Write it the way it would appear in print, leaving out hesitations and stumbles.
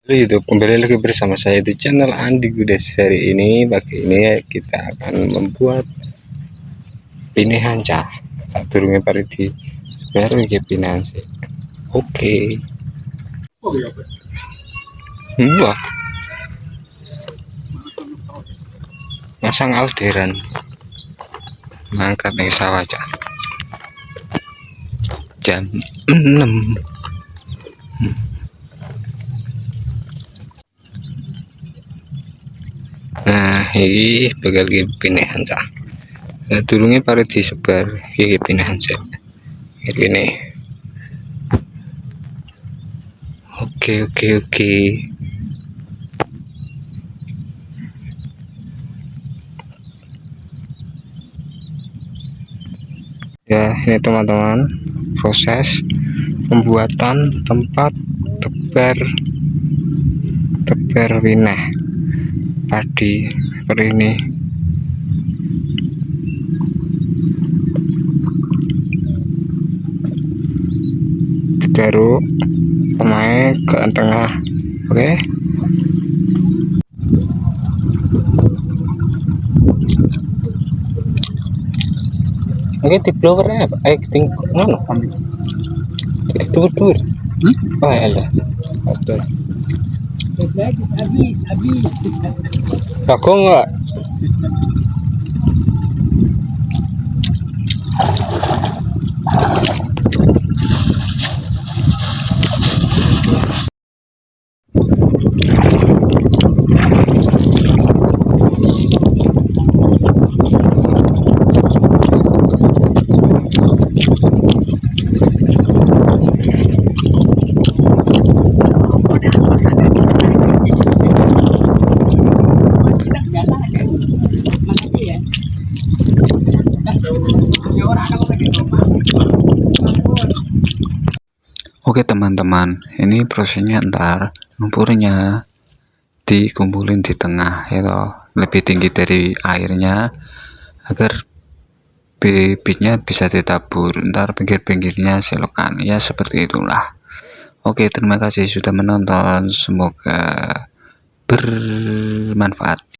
Halo YouTube, kembali lagi bersama saya di channel Andi Gudes. Hari ini pagi ini kita akan membuat pinihan cah. Tak turunnya pariti baru ke pinihan sih. Oke. Wah, masang alderan mangkat nih sawah cah. Jam 6. Nah, ini bakal pinihan cah. Turunnya pariti sebar iki pinihan sih. Ini. Oke. Ya, ini teman-teman proses pembuatan tempat tebar wineh padi seperti ini. Baru pemain ke tengah. Oke. Oke, di blowernya apa? Ting mana? Dur. Oh, ya. Oke. Habis. Aku enggak. Oke teman-teman, ini prosesnya ntar lumpurnya dikumpulin di tengah ya toh, lebih tinggi dari airnya agar bibitnya bisa ditabur, ntar pinggir-pinggirnya selokan ya, seperti itulah. Oke, terima kasih sudah menonton, semoga bermanfaat.